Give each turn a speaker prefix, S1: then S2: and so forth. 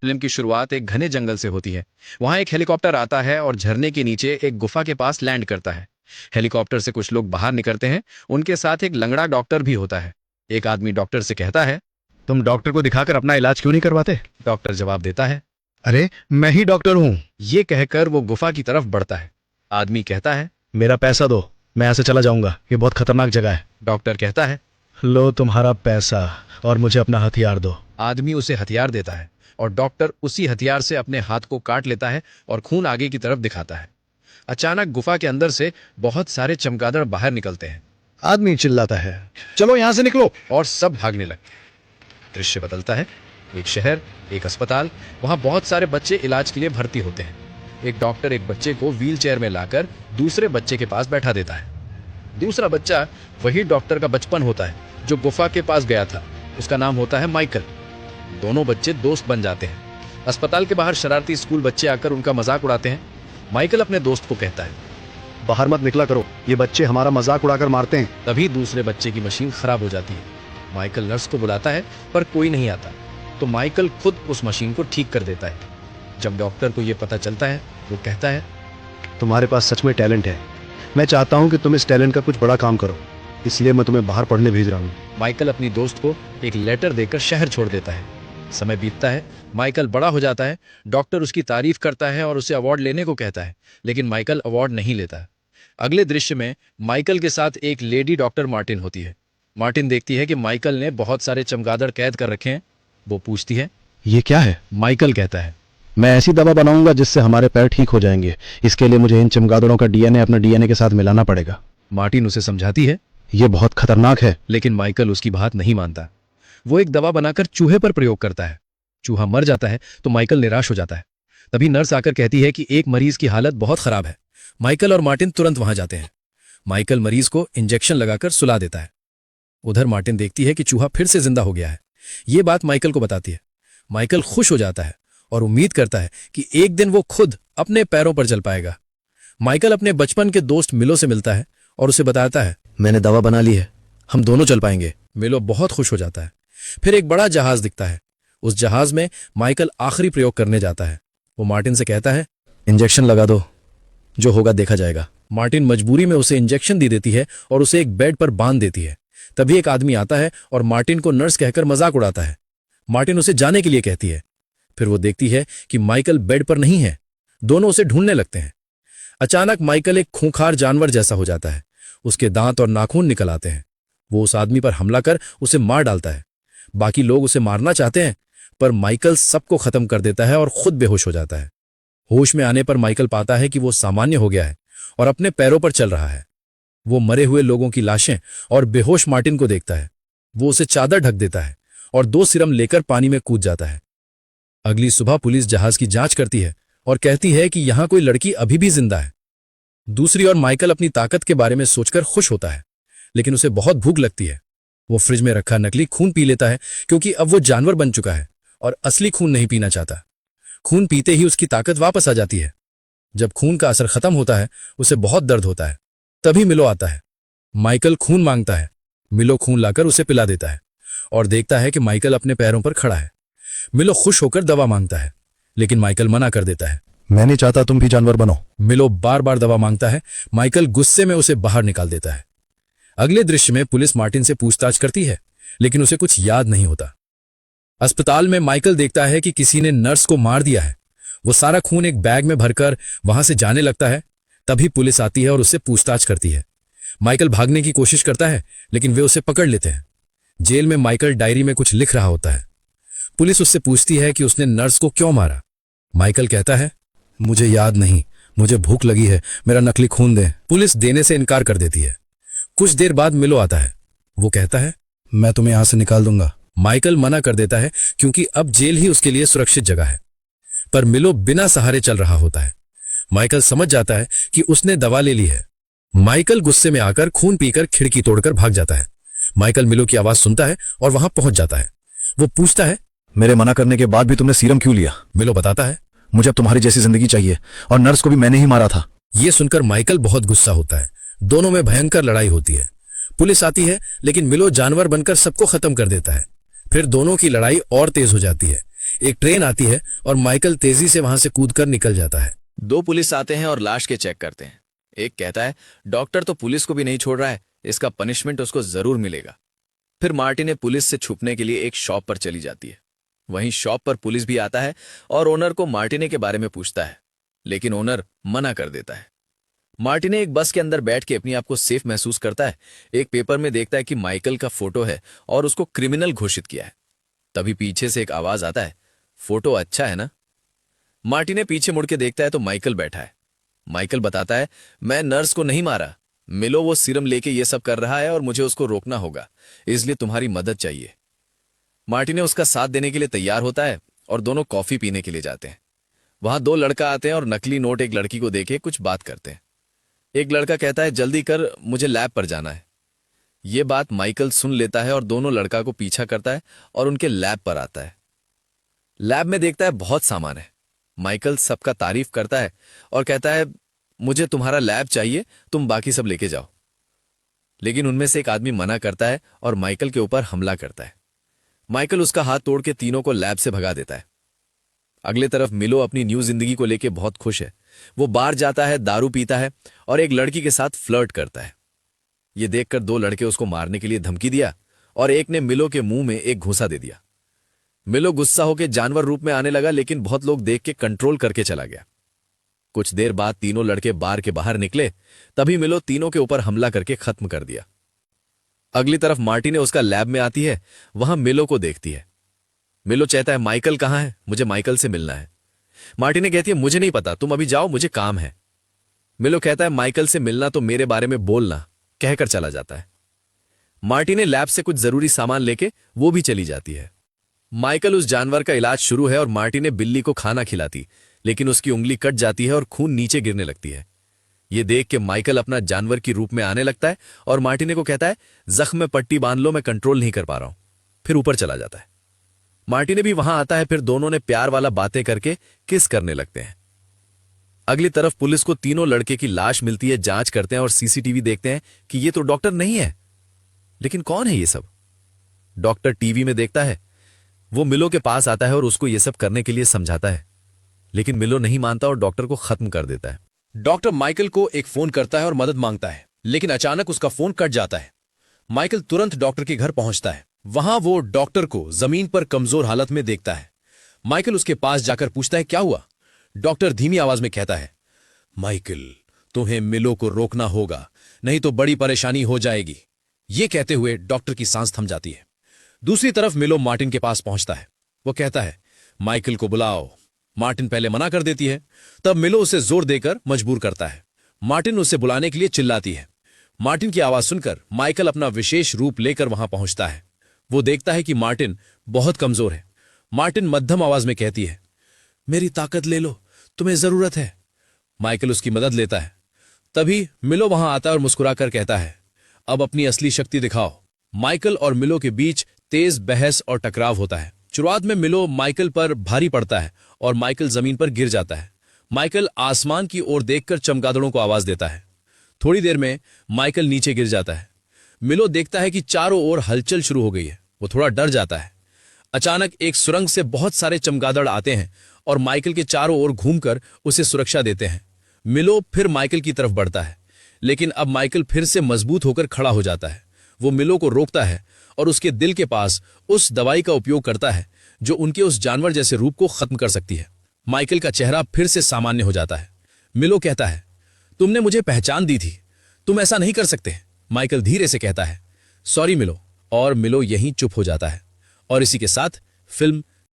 S1: Film की शुरुआत एक घने जंगल से होती है। वहां एक हेलीकॉप्टर आता है और झरने के नीचे एक गुफा के पास लैंड करता है। हेलीकॉप्टर से कुछ लोग बाहर निकलते हैं। उनके साथ एक लंगड़ा डॉक्टर भी होता है। एक आदमी डॉक्टर से कहता है,
S2: तुम डॉक्टर को दिखाकर अपना इलाज क्यों नहीं करवाते?
S1: डॉक्टर जवाब देता है,
S2: अरे मैं ही डॉक्टर हूँ।
S1: ये कहकर वो गुफा की तरफ बढ़ता है। आदमी कहता है,
S2: मेरा पैसा दो, मैं यहाँ से चला जाऊंगा, ये बहुत खतरनाक जगह है।
S1: डॉक्टर कहता है,
S2: लो तुम्हारा पैसा और मुझे अपना हथियार दो।
S1: आदमी उसे हथियार देता है और डॉक्टर उसी हथियार से अपने हाथ को काट लेता है और खून आगे की तरफ दिखाता है। अचानक गुफा के अंदर से बहुत सारे चमगादड़ बाहर निकलते हैं।
S2: आदमी चिल्लाता है, चलो यहाँ से निकलो,
S1: और सब भागने लगते हैं। दृश्य बदलता है। एक शहर, एक अस्पताल, वहां बहुत सारे बच्चे इलाज के लिए भर्ती होते हैं। एक डॉक्टर एक बच्चे को व्हील चेयर में लाकर दूसरे बच्चे के पास बैठा देता है। दूसरा बच्चा वही डॉक्टर का बचपन होता है जो गुफा के पास गया था। उसका नाम होता है माइकल। दोनों बच्चे दोस्त बन जाते हैं। अस्पताल के बाहर शरारती स्कूल बच्चे आकर उनका मजाक उड़ाते हैं। माइकल अपने दोस्त को कहता है,
S2: बाहर मत निकला करो, ये बच्चे हमारा मजाक उड़ाकर मारते हैं।
S1: तभी दूसरे बच्चे की मशीन खराब हो जाती है। माइकल नर्स को बुलाता है पर कोई नहीं आता, तो माइकल खुद उस मशीन को ठीक कर देता है। जब डॉक्टर को यह पता चलता है, वो कहता है,
S2: तुम्हारे पास सच में टैलेंट है। मैं चाहता हूँ कि तुम इस टैलेंट का कुछ बड़ा काम करो, इसलिए मैं तुम्हें बाहर पढ़ने भेज रहा हूँ।
S1: माइकल अपनी दोस्त को एक लेटर देकर शहर छोड़ देता है। समय बीतता है। माइकल बड़ा हो जाता है। डॉक्टर उसकी तारीफ करता है और उसे अवार्ड लेने को कहता है, लेकिन माइकल अवार्ड नहीं लेता। अगले दृश्य में माइकल के साथ एक लेडी डॉक्टर मार्टिन होती है। मार्टिन देखती है कि माइकल ने बहुत सारे चमगादड़ कैद कर रखे हैं। वो पूछती है,
S2: ये क्या है?
S1: माइकल कहता है,
S2: मैं ऐसी दवा बनाऊंगा जिससे हमारे पैर ठीक हो जाएंगे। इसके लिए मुझे इन चमगादड़ों का डीएनए अपने डीएनए के साथ मिलाना पड़ेगा।
S1: मार्टिन उसे समझाती है,
S2: ये बहुत खतरनाक है।
S1: लेकिन माइकल उसकी बात नहीं मानता। वो एक दवा बनाकर चूहे पर प्रयोग करता है। चूहा मर जाता है तो माइकल निराश हो जाता है। तभी नर्स आकर कहती है कि एक मरीज की हालत बहुत खराब है। माइकल और मार्टिन तुरंत वहां जाते हैं। माइकल मरीज को इंजेक्शन लगाकर सुला देता है। उधर मार्टिन देखती है कि चूहा फिर से जिंदा हो गया है। ये बात माइकल को बताती है। माइकल खुश हो जाता है और उम्मीद करता है कि एक दिन वो खुद अपने पैरों पर चल पाएगा। माइकल अपने बचपन के दोस्त मिलो से मिलता है और उसे बताता है, मैंने दवा बना ली है, हम दोनों चल पाएंगे। मिलो बहुत खुश हो जाता है। फिर एक बड़ा जहाज दिखता है। उस जहाज में माइकल आखिरी प्रयोग करने जाता है। वो मार्टिन से कहता है, इंजेक्शन लगा दो, जो होगा देखा जाएगा। मार्टिन मजबूरी में उसे इंजेक्शन दे देती है और उसे एक बेड पर बांध देती है। तभी एक आदमी आता है और मार्टिन को नर्स कहकर मजाक उड़ाता है। मार्टिन उसे जाने के लिए कहती है। फिर वो देखती है कि माइकल बेड पर नहीं है। दोनों उसे ढूंढने लगते हैं। अचानक माइकल एक खूंखार जानवर जैसा हो जाता है। उसके दांत और नाखून निकल आते हैं। वो उस आदमी पर हमला कर उसे मार डालता है। बाकी लोग उसे मारना चाहते हैं, पर माइकल सबको खत्म कर देता है और खुद बेहोश हो जाता है। होश में आने पर माइकल पाता है कि वो सामान्य हो गया है और अपने पैरों पर चल रहा है। वो मरे हुए लोगों की लाशें और बेहोश मार्टिन को देखता है। वो उसे चादर ढक देता है और 2 सिरम लेकर पानी में कूद जाता है। अगली सुबह पुलिस जहाज की जांच करती है और कहती है कि यहां कोई लड़की अभी भी जिंदा है। दूसरी ओर माइकल अपनी ताकत के बारे में सोचकर खुश होता है, लेकिन उसे बहुत भूख लगती है। वो फ्रिज में रखा नकली खून पी लेता है, क्योंकि अब वो जानवर बन चुका है और असली खून नहीं पीना चाहता। खून पीते ही उसकी ताकत वापस आ जाती है। जब खून का असर खत्म होता है, उसे बहुत दर्द होता है। तभी मिलो आता है। माइकल खून मांगता है। मिलो खून लाकर उसे पिला देता है और देखता है कि माइकल अपने पैरों पर खड़ा है। मिलो खुश होकर दवा मांगता है, लेकिन माइकल मना कर देता है।
S2: मैं नहीं चाहता तुम भी जानवर बनो।
S1: मिलो बार बार दवा मांगता है। माइकल गुस्से में उसे बाहर निकाल देता है। अगले दृश्य में पुलिस मार्टिन से पूछताछ करती है, लेकिन उसे कुछ याद नहीं होता। अस्पताल में माइकल देखता है कि किसी ने नर्स को मार दिया है। वो सारा खून एक बैग में भरकर वहां से जाने लगता है। तभी पुलिस आती है और उससे पूछताछ करती है। माइकल भागने की कोशिश करता है, लेकिन वे उसे पकड़ लेते हैं। जेल में माइकल डायरी में कुछ लिख रहा होता है। पुलिस उससे पूछती है कि उसने नर्स को क्यों मारा। माइकल कहता है, मुझे याद नहीं, मुझे भूख लगी है, मेरा नकली खून दे। पुलिस देने से इनकार कर देती है। कुछ देर बाद मिलो आता है। वो कहता है,
S2: मैं तुम्हें यहां से निकाल दूंगा।
S1: माइकल मना कर देता है, क्योंकि अब जेल ही उसके लिए सुरक्षित जगह है। पर मिलो बिना सहारे चल रहा होता है। माइकल समझ जाता है कि उसने दवा ले ली है। माइकल गुस्से में आकर खून पीकर खिड़की तोड़कर भाग जाता है। माइकल मिलो की आवाज सुनता है और वहां पहुंच जाता है। वो पूछता है,
S2: मेरे मना करने के बाद भी तुमने सीरम क्यों लिया?
S1: मिलो बताता है,
S2: मुझे अब तुम्हारी जैसी जिंदगी चाहिए, और नर्स को भी मैंने ही मारा था।
S1: यह सुनकर माइकल बहुत गुस्सा होता है। दोनों में भयंकर लड़ाई होती है। पुलिस आती है, लेकिन मिलो जानवर बनकर सबको खत्म कर देता है। फिर दोनों की लड़ाई और तेज हो जाती है। एक ट्रेन आती है और माइकल तेजी से वहां से कूदकर निकल जाता है।
S3: दो पुलिस आते हैं और लाश के चेक करते हैं। एक कहता है डॉक्टर तो पुलिस को भी नहीं छोड़ रहा है, इसका पनिशमेंट उसको जरूर मिलेगा। फिर मार्टिने पुलिस से छुपने के लिए एक शॉप पर चली जाती है। वहीं शॉप पर पुलिस भी आता है और ओनर को मार्टिने के बारे में पूछता है, लेकिन ओनर मना कर देता है। मार्टिने एक बस के अंदर बैठ के अपने आप को सेफ महसूस करता है। एक पेपर में देखता है कि माइकल का फोटो है और उसको क्रिमिनल घोषित किया है। तभी पीछे से एक आवाज आता है, फोटो अच्छा है ना? मार्टिने पीछे मुड़ के देखता है तो माइकल बैठा है। माइकल बताता है, मैं नर्स को नहीं मारा, मिलो वो सीरम लेके ये सब कर रहा है और मुझे उसको रोकना होगा, इसलिए तुम्हारी मदद चाहिए। मार्टिने उसका साथ देने के लिए तैयार होता है और दोनों कॉफी पीने के लिए जाते हैं। वहां दो लड़का आते हैं और नकली नोट एक लड़की को देके कुछ बात करते हैं। एक लड़का कहता है, जल्दी कर, मुझे लैब पर जाना है। ये बात माइकल सुन लेता है और दोनों लड़का को पीछा करता है और उनके लैब पर आता है। लैब में देखता है बहुत सामान है। माइकल सबका तारीफ करता है और कहता है, मुझे तुम्हारा लैब चाहिए, तुम बाकी सब लेके जाओ। लेकिन उनमें से एक आदमी मना करता है और माइकल के ऊपर हमला करता है। माइकल उसका हाथ तोड़ के तीनों को लैब से भगा देता है। अगले तरफ मिलो अपनी न्यू जिंदगी को लेके बहुत खुश है। वो बार जाता है, दारू पीता है और एक लड़की के साथ फ्लर्ट करता है। ये देखकर दो लड़के उसको मारने के लिए धमकी दिया और एक ने मिलो के मुंह में एक घूंसा दे दिया। मिलो गुस्सा होकर जानवर रूप में आने लगा, लेकिन बहुत लोग देख के कंट्रोल करके चला गया। कुछ देर बाद तीनों लड़के बार के बाहर निकले, तभी मिलो तीनों के ऊपर हमला करके खत्म कर दिया। अगली तरफ मार्टिने उसका लैब में आती है, वहां मिलो को देखती है। मिलो चाहता है, माइकल कहां है, मुझे माइकल से मिलना है। मार्टिने कहती है, मुझे नहीं पता, तुम अभी जाओ, मुझे काम है। मिलो कहता है, माइकल से मिलना तो मेरे बारे में बोलना, कहकर चला जाता है। मार्टिने लैब से कुछ जरूरी सामान लेके वो भी चली जाती है। माइकल उस जानवर का इलाज शुरू है और मार्टिने बिल्ली को खाना खिलाती, लेकिन उसकी उंगली कट जाती है और खून नीचे गिरने लगती है। यह देख के माइकल अपना जानवर की रूप में आने लगता है और मार्टिने को कहता है, जख्म में पट्टी बांध लो, मैं कंट्रोल नहीं कर पा रहा हूं। फिर ऊपर चला जाता है। मार्टिने भी वहां आता है। फिर दोनों ने प्यार वाला बातें करके किस करने लगते हैं। अगली तरफ पुलिस को तीनों लड़के की लाश मिलती है। जांच करते हैं और सीसीटीवी देखते हैं कि ये तो डॉक्टर नहीं है। लेकिन कौन है ये सब? डॉक्टर टीवी में देखता है। वो मिलो के पास आता है और उसको ये सब करने के लिए समझाता है, लेकिन मिलो नहीं मानता और डॉक्टर को खत्म कर देता है।
S1: डॉक्टर माइकल को एक फोन करता है और मदद मांगता है, लेकिन अचानक उसका फोन कट जाता है। माइकल तुरंत डॉक्टर के घर पहुंचता है। वहां वो डॉक्टर को जमीन पर कमजोर हालत में देखता है। माइकल उसके पास जाकर पूछता है, क्या हुआ? डॉक्टर धीमी आवाज में कहता है, माइकल, तुम्हें मिलो को रोकना होगा, नहीं तो बड़ी परेशानी हो जाएगी। ये कहते हुए डॉक्टर की सांस थम जाती है। दूसरी तरफ मिलो मार्टिन के पास पहुंचता है। वो कहता है, माइकल को बुलाओ। मार्टिन पहले मना कर देती है। तब मिलो उसे जोर देकर मजबूर करता है। मार्टिन उसे बुलाने के लिए चिल्लाती है। मार्टिन की आवाज सुनकर माइकल अपना विशेष रूप लेकर वहां पहुंचता है। वो देखता है कि मार्टिन बहुत कमजोर है। मार्टिन मध्यम आवाज में कहती है, मेरी ताकत ले लो, तुम्हें जरूरत है। माइकल उसकी मदद लेता है। तभी मिलो वहां आता है और मुस्कुराकर कहता है, अब अपनी असली शक्ति दिखाओ। माइकल और मिलो के बीच तेज बहस और टकराव होता है। शुरुआत में मिलो माइकल पर भारी पड़ता है और माइकल जमीन पर गिर जाता है। माइकल आसमान की ओर देखकर चमगादड़ों को आवाज देता है। थोड़ी देर में माइकल नीचे गिर जाता है। मिलो देखता है कि चारों ओर हलचल शुरू हो गई है। वो थोड़ा डर जाता है। अचानक एक सुरंग से बहुत सारे चमगादड़ आते हैं और माइकल के चारों ओर घूमकर उसे सुरक्षा देते हैं। मिलो फिर माइकल की तरफ बढ़ता है, लेकिन अब माइकल फिर से मजबूत होकर खड़ा हो जाता है। वो मिलो को रोकता है और उसके दिल के पास उस दवाई का उपयोग करता है जो उनके उस जानवर जैसे रूप को खत्म कर सकती है। माइकल का चेहरा फिर से सामान्य हो जाता है। मिलो कहता है, तुमने मुझे पहचान दी थी, तुम ऐसा नहीं कर सकते। माइकल धीरे से कहता है, सॉरी मिलो, और मिलो यहीं चुप हो जाता है। और इसी के साथ फिल्म